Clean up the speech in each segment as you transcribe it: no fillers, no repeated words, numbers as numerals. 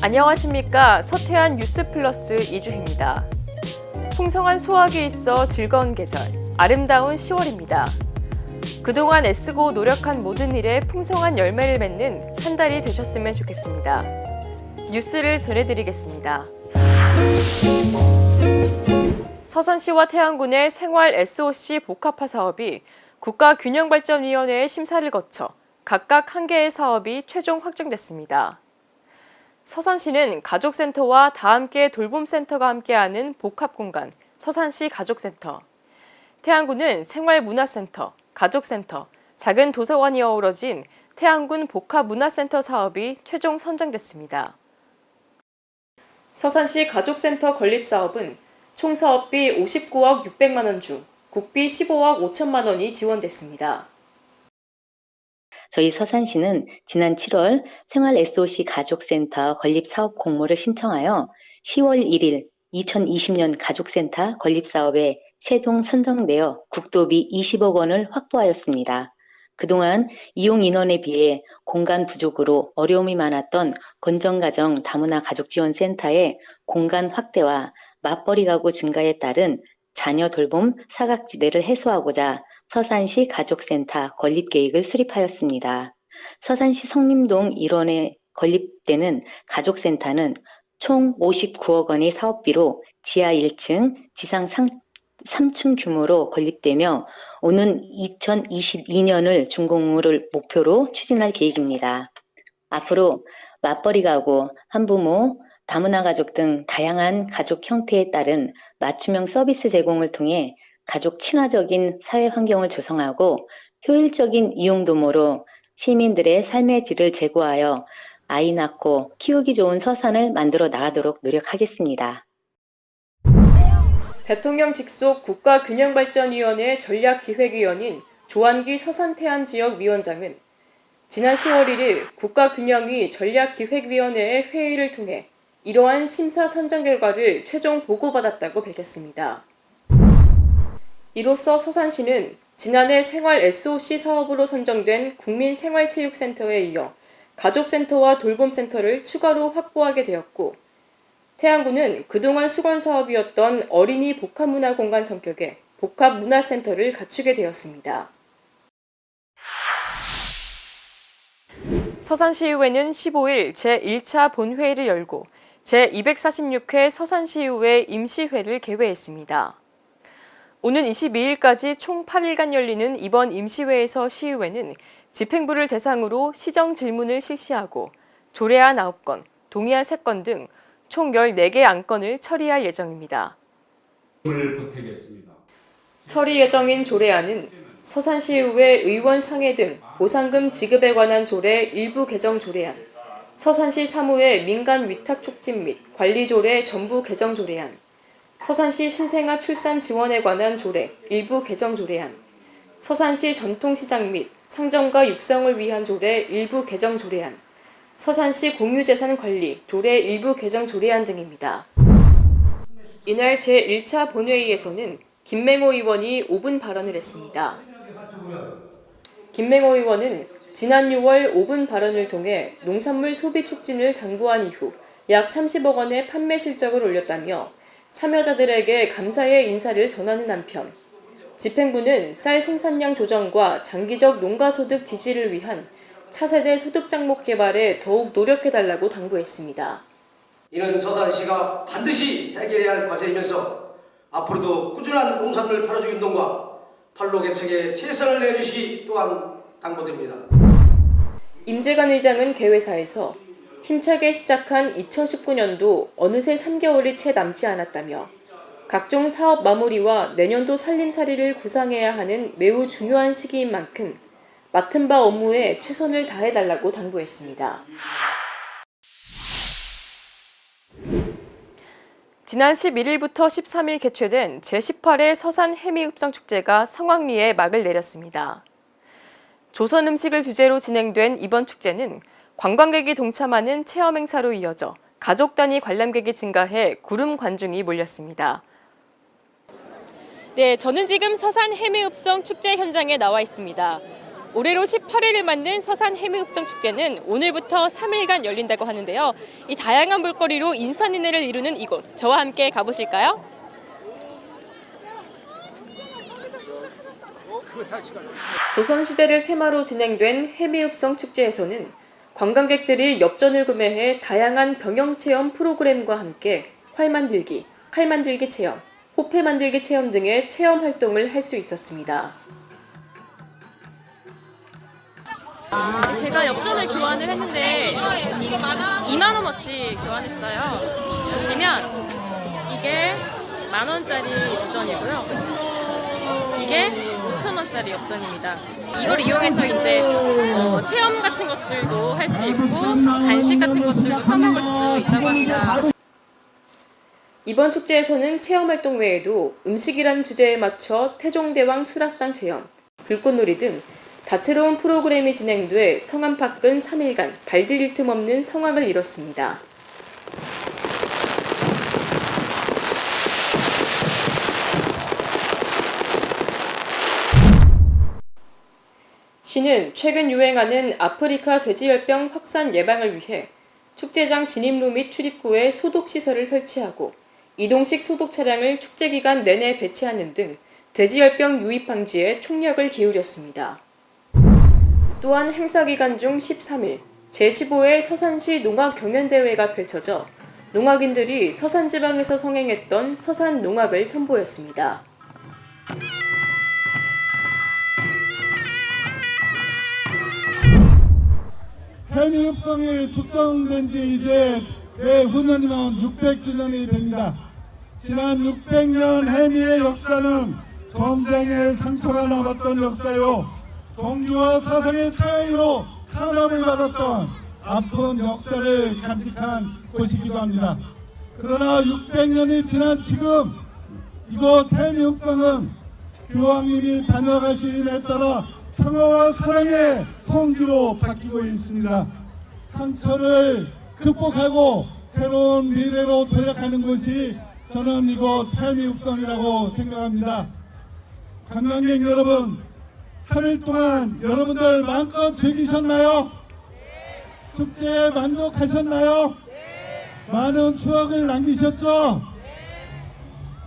안녕하십니까. 서태한 뉴스플러스 이주희입니다. 풍성한 수확이 있어 즐거운 계절, 아름다운 10월입니다. 그동안 애쓰고 노력한 모든 일에 풍성한 열매를 맺는 한 달이 되셨으면 좋겠습니다. 뉴스를 전해드리겠습니다. 서산시와 태안군의 생활 SOC 복합화 사업이 국가균형발전위원회의 심사를 거쳐 각각 1개의 사업이 최종 확정됐습니다. 서산시는 가족센터와 다함께 돌봄센터가 함께하는 복합공간 서산시 가족센터, 태안군은 생활문화센터, 가족센터, 작은 도서관이 어우러진 태안군 복합문화센터 사업이 최종 선정됐습니다. 서산시 가족센터 건립사업은 총 사업비 59억 600만 원 중 국비 15억 5천만 원이 지원됐습니다. 저희 서산시는 지난 7월 생활 SOC 가족센터 건립 사업 공모를 신청하여 10월 1일 2020년 가족센터 건립 사업에 최종 선정되어 국도비 20억 원을 확보하였습니다. 그동안 이용 인원에 비해 공간 부족으로 어려움이 많았던 건전가정 다문화 가족지원센터의 공간 확대와 맞벌이 가구 증가에 따른 자녀 돌봄 사각지대를 해소하고자 서산시 가족센터 건립 계획을 수립하였습니다. 서산시 성림동 1원에 건립되는 가족센터는 총 59억 원의 사업비로 지하 1층, 지상 3층 규모로 건립되며 오는 2022년을 준공을 목표로 추진할 계획입니다. 앞으로 맞벌이 가구, 한부모, 다문화 가족 등 다양한 가족 형태에 따른 맞춤형 서비스 제공을 통해 가족 친화적인 사회 환경을 조성하고 효율적인 이용도모로 시민들의 삶의 질을 제고하여 아이 낳고 키우기 좋은 서산을 만들어 나가도록 노력하겠습니다. 대통령 직속 국가균형발전위원회 전략기획위원인 조한기 서산태안지역위원장은 지난 10월 1일 국가균형위 전략기획위원회의 회의를 통해 이러한 심사 선정 결과를 최종 보고받았다고 밝혔습니다. 이로써 서산시는 지난해 생활 SOC 사업으로 선정된 국민생활체육센터에 이어 가족센터와 돌봄센터를 추가로 확보하게 되었고, 태안군은 그동안 수건사업이었던 어린이 복합문화공간 성격의 복합문화센터를 갖추게 되었습니다. 서산시의회는 15일 제1차 본회의를 열고 제246회 서산시의회 임시회를 개회했습니다. 오는 22일까지 총 8일간 열리는 이번 임시회에서 시의회는 집행부를 대상으로 시정 질문을 실시하고 조례안 9건, 동의안 3건 등 총 14개 안건을 처리할 예정입니다. 처리 예정인 조례안은 서산시의회 의원 상해 등 보상금 지급에 관한 조례 일부 개정 조례안, 서산시 사무의 민간 위탁 촉진 및 관리 조례 전부 개정 조례안, 서산시 신생아 출산 지원에 관한 조례 일부 개정 조례안, 서산시 전통시장 및 상점가 육성을 위한 조례 일부 개정 조례안, 서산시 공유재산 관리 조례 일부 개정 조례안 등입니다. 이날 제1차 본회의에서는 김맹호 의원이 5분 발언을 했습니다. 김맹호 의원은 지난 6월 5분 발언을 통해 농산물 소비 촉진을 당부한 이후 약 30억 원의 판매 실적을 올렸다며 참여자들에게 감사의 인사를 전하는 한편 집행부는 쌀 생산량 조정과 장기적 농가소득 지지를 위한 차세대 소득 장목 개발에 더욱 노력해달라고 당부했습니다. 이는 서산시가 반드시 해결해야 할 과제이면서 앞으로도 꾸준한 농산물 팔아주기 운동과 판로 개척에 최선을 내주시기 또한 당부드립니다. 임재관 의장은 개회사에서 힘차게 시작한 2019년도 어느새 3개월이 채 남지 않았다며 각종 사업 마무리와 내년도 살림살이를 구상해야 하는 매우 중요한 시기인 만큼 맡은 바 업무에 최선을 다해달라고 당부했습니다. 지난 11일부터 13일 개최된 제18회 서산 해미읍성축제가 성황리에 막을 내렸습니다. 조선 음식을 주제로 진행된 이번 축제는 관광객이 동참하는 체험 행사로 이어져 가족 단위 관람객이 증가해 구름 관중이 몰렸습니다. 네, 저는 지금 서산 해미읍성 축제 현장에 나와 있습니다. 올해로 18회를 맞는 서산 해미읍성 축제는 오늘부터 3일간 열린다고 하는데요. 이 다양한 볼거리로 인산인해를 이루는 이곳, 저와 함께 가보실까요? 조선시대를 테마로 진행된 해미읍성 축제에서는 관광객들이 엽전을 구매해 다양한 병영체험 프로그램과 함께 활 만들기, 칼 만들기 체험, 호패 만들기 체험 등의 체험 활동을 할 수 있었습니다. 제가 엽전을 교환을 했는데 2만 원어치 교환했어요. 보시면 이게 10,000원짜리 엽전이고요. 이게 5,000원짜리 엽전입니다. 이걸 이용해서 이제 체험 같은 것들도 할 수 있고 간식 같은 것들도 사 먹을 수 있다고 합니다. 이번 축제에서는 체험 활동 외에도 음식이란 주제에 맞춰 태종대왕 수라상 체험, 불꽃놀이 등 다채로운 프로그램이 진행돼 성 안팎은 3일간 발디딜 틈 없는 성황을 이뤘습니다. 시는 최근 유행하는 아프리카 돼지열병 확산 예방을 위해 축제장 진입로 및 출입구에 소독시설을 설치하고 이동식 소독 차량을 축제 기간 내내 배치하는 등 돼지열병 유입 방지에 총력을 기울였습니다. 또한 행사 기간 중 13일 제15회 서산시 농악 경연대회가 펼쳐져 농악인들이 서산지방에서 성행했던 서산 농악을 선보였습니다. 해미읍성이 축성된 지 이제 내후년이면 600주년이 됩니다. 지난 600년 해미의 역사는 전쟁의 상처가 남았던 역사요. 종교와 사상의 차이로 탄압을 받았던 아픈 역사를 간직한 곳이기도 합니다. 그러나 600년이 지난 지금 이곳 해미읍성은 교황님이 다녀가심에 따라 평화와 사랑의 성지로 바뀌고 있습니다. 상처를 극복하고 새로운 미래로 도약하는 곳이 저는 이곳 해미읍성이라고 생각합니다. 관광객 여러분, 3일 동안 여러분들 마음껏 즐기셨나요? 축제에 만족하셨나요? 많은 추억을 남기셨죠?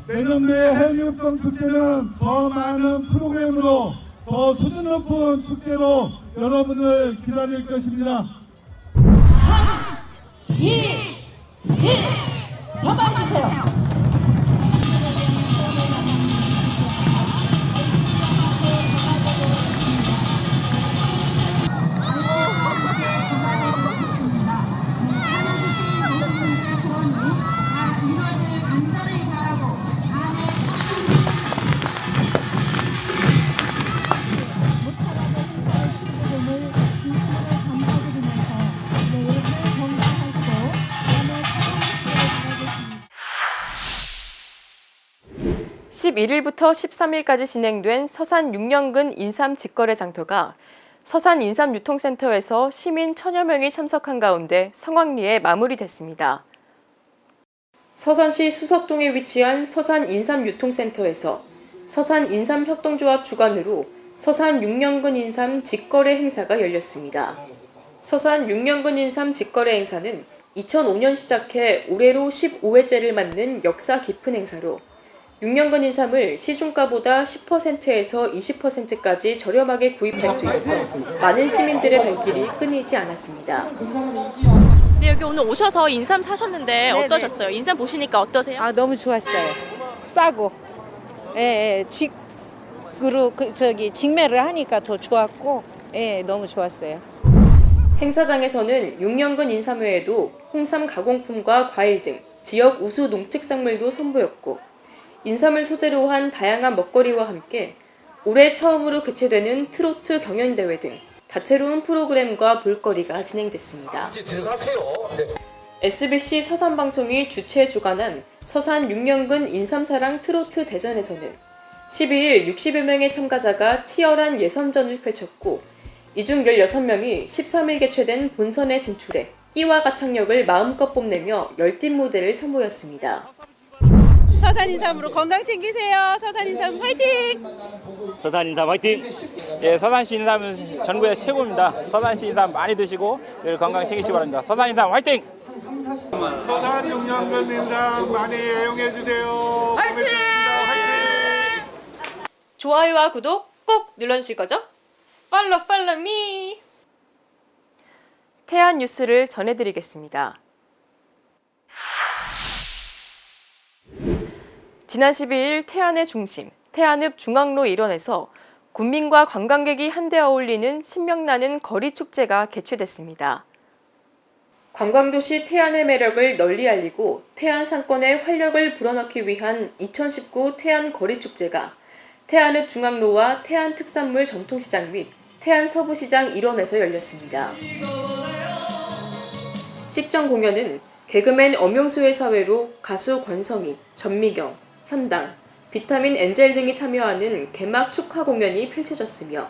내년도에 해미읍성 축제는 더 많은 프로그램으로 더 수준 높은 축제로 여러분을 기다릴 것입니다. 3, 2, 1, 접어주세요. (11일부터 13일까지) 진행된 서산 6년근 인삼 직거래 장터가 서산 인삼유통센터에서 시민 1,000여 명이 참석한 가운데 성황리에 마무리됐습니다. 서산시 수석동에 위치한 서산 인삼유통센터에서 서산 인삼협동조합 주관으로 서산 6년근 인삼 직거래 행사가 열렸습니다. 서산 6년근 인삼 직거래 행사는 2005년 시작해 올해로 15회째를 맞는 역사 깊은 행사로 6년근 인삼을 시중가보다 10%에서 20%까지 저렴하게 구입할 수 있어 많은 시민들의 발길이 끊이지 않았습니다. 네, 여기 오늘 오셔서 인삼 사셨는데 네네. 어떠셨어요? 인삼 보시니까 어떠세요? 아, 너무 좋았어요. 싸고, 직매를 하니까 더 좋았고, 너무 좋았어요. 행사장에서는 6년근 인삼 외에도 홍삼 가공품과 과일 등 지역 우수 농특산물도 선보였고 인삼을 소재로 한 다양한 먹거리와 함께 올해 처음으로 개최되는 트로트 경연대회 등 다채로운 프로그램과 볼거리가 진행됐습니다. SBC 서산방송이 주최 주관한 서산 6년근 인삼사랑 트로트 대전에서는 12일 60여 명의 참가자가 치열한 예선전을 펼쳤고 이 중 16명이 13일 개최된 본선에 진출해 끼와 가창력을 마음껏 뽐내며 열띤 무대를 선보였습니다. 서산인삼으로 건강 챙기세요. 서산인삼 화이팅! 서산 인삼 화이팅! 예, 서산시 인삼은 전국의 최고입니다. 서산시 인삼 많이 드시고 늘 건강 챙기시기 바랍니다. 서산 인삼 화이팅! 서산 6년근 인삼 많이 애용해 주세요. 화이팅! 좋아요와 구독 꼭 눌러주실 거죠? 팔로우 미! 태안 뉴스를 전해드리겠습니다. 지난 12일 태안의 중심, 태안읍 중앙로 일원에서 군민과 관광객이 한데 어울리는 신명나는 거리축제가 개최됐습니다. 관광도시 태안의 매력을 널리 알리고 태안 상권의 활력을 불어넣기 위한 2019 태안 거리축제가 태안읍 중앙로와 태안 특산물 전통시장 및 태안 서부시장 일원에서 열렸습니다. 식전 공연은 개그맨 엄용수의 사회로 가수 권성희, 전미경, 현당, 비타민 엔젤 등이 참여하는 개막 축하 공연이 펼쳐졌으며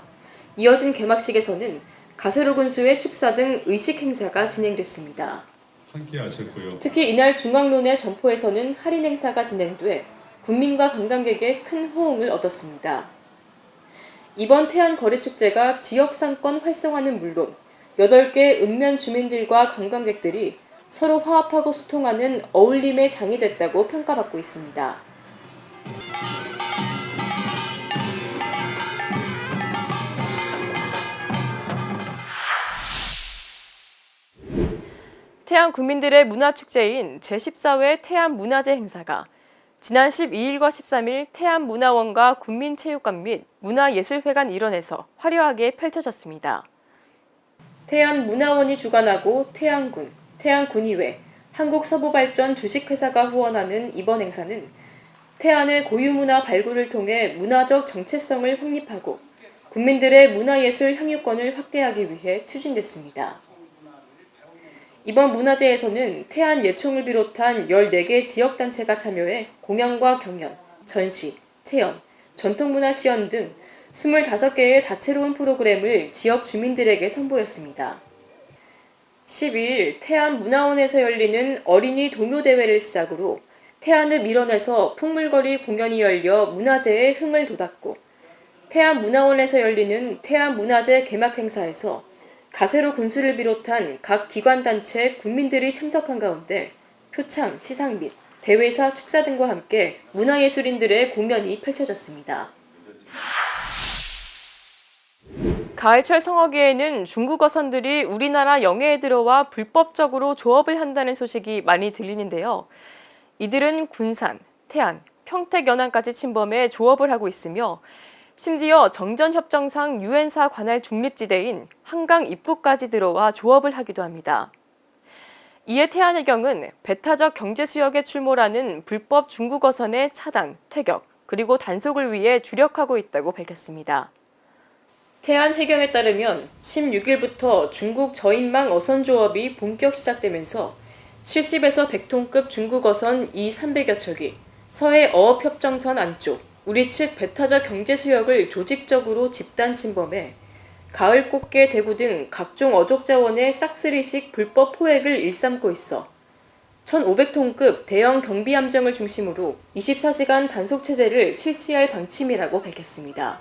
이어진 개막식에서는 가세로 군수의 축사 등 의식 행사가 진행됐습니다. 함께 하셨고요. 특히 이날 중앙로 내 점포에서는 할인 행사가 진행돼 군민과 관광객의 큰 호응을 얻었습니다. 이번 태안 거리축제가 지역 상권 활성화는 물론 8개 읍면 주민들과 관광객들이 서로 화합하고 소통하는 어울림의 장이 됐다고 평가받고 있습니다. 태안 구민들의 문화축제인 제14회 태안문화제 행사가 지난 12일과 13일 태안문화원과 군민체육관 및 문화예술회관 일원에서 화려하게 펼쳐졌습니다. 태안문화원이 주관하고 태안군, 태안군의회, 한국서부발전 주식회사가 후원하는 이번 행사는 태안의 고유문화 발굴을 통해 문화적 정체성을 확립하고 국민들의 문화예술 향유권을 확대하기 위해 추진됐습니다. 이번 문화제에서는 태안 예총을 비롯한 14개 지역단체가 참여해 공연과 경연, 전시, 체험, 전통문화 시연 등 25개의 다채로운 프로그램을 지역 주민들에게 선보였습니다. 12일 태안문화원에서 열리는 어린이 동요대회를 시작으로 태안읍 일원에서 풍물거리 공연이 열려 문화제의 흥을 돋았고 태안문화원에서 열리는 태안문화제 개막 행사에서 가세로 군수를 비롯한 각 기관단체 군민들이 참석한 가운데 표창, 시상 및 대회사 축사 등과 함께 문화예술인들의 공연이 펼쳐졌습니다. 가을철 성어기에는 중국 어선들이 우리나라 영해에 들어와 불법적으로 조업을 한다는 소식이 많이 들리는데요. 이들은 군산, 태안, 평택 연안까지 침범해 조업을 하고 있으며 심지어 정전협정상 유엔사 관할 중립지대인 한강 입구까지 들어와 조업을 하기도 합니다. 이에 태안해경은 배타적 경제수역에 출몰하는 불법 중국 어선의 차단, 퇴격, 그리고 단속을 위해 주력하고 있다고 밝혔습니다. 태안해경에 따르면 16일부터 중국 저인망 어선 조업이 본격 시작되면서 70에서 100톤급 중국 어선 이 300여 척이 서해 어업협정선 안쪽 우리 측 배타적 경제수역을 조직적으로 집단 침범해 가을 꽃게, 대구 등 각종 어족자원의 싹쓸이식 불법 포획을 일삼고 있어 1,500톤급 대형 경비함정을 중심으로 24시간 단속체제를 실시할 방침이라고 밝혔습니다.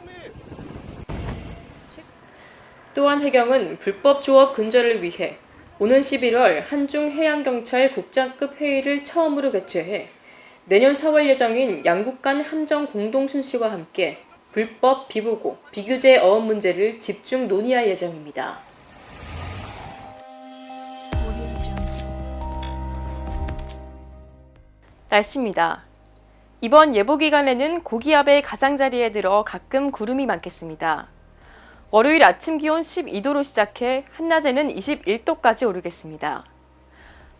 또한 해경은 불법 조업 근절을 위해 오는 11월 한중해양경찰 국장급 회의를 처음으로 개최해 내년 4월 예정인 양국 간 함정 공동 순시와 함께 불법 비보고, 비규제 어업 문제를 집중 논의할 예정입니다. 날씨입니다. 이번 예보 기간에는 고기압의 가장자리에 들어 가끔 구름이 많겠습니다. 월요일 아침 기온 12도로 시작해 한낮에는 21도까지 오르겠습니다.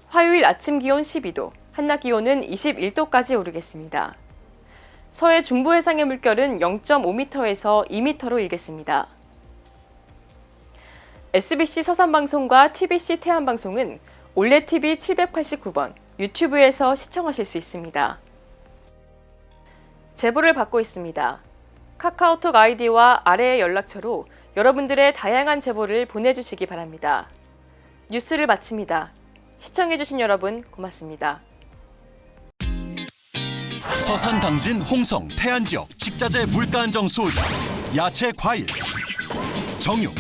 화요일 아침 기온 12도, 한낮 기온은 21도까지 오르겠습니다. 서해 중부 해상의 물결은 0.5m에서 2m로 일겠습니다. SBC 서산방송과 TBC 태안방송은 올레TV 789번 유튜브에서 시청하실 수 있습니다. 제보를 받고 있습니다. 카카오톡 아이디와 아래의 연락처로 여러분들의 다양한 제보를 보내주시기 바랍니다. 뉴스를 마칩니다. 시청해주신 여러분 고맙습니다. 서산 당진 홍성 태안 지역 식자재 물가 안정 수호자 야채 과일 정육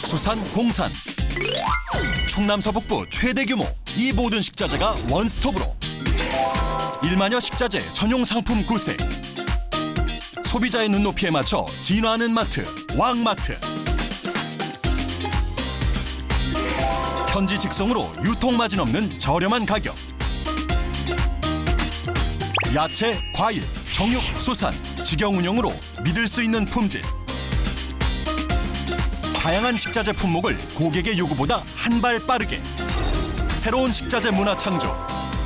수산 공산 충남 서북부 최대 규모 이 모든 식자재가 원스톱으로 1만여 식자재 전용 상품 구색 소비자의 눈높이에 맞춰 진화하는 마트 왕마트 현지 직송으로 유통마진 없는 저렴한 가격 야채, 과일, 정육, 수산, 직영 운영으로 믿을 수 있는 품질 다양한 식자재 품목을 고객의 요구보다 한 발 빠르게 새로운 식자재 문화 창조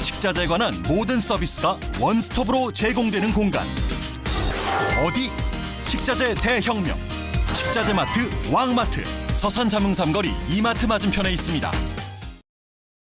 식자재에 관한 모든 서비스가 원스톱으로 제공되는 공간 어디? 식자재 대혁명 식자재 마트 왕마트 서산 자명삼거리 이마트 맞은편에 있습니다.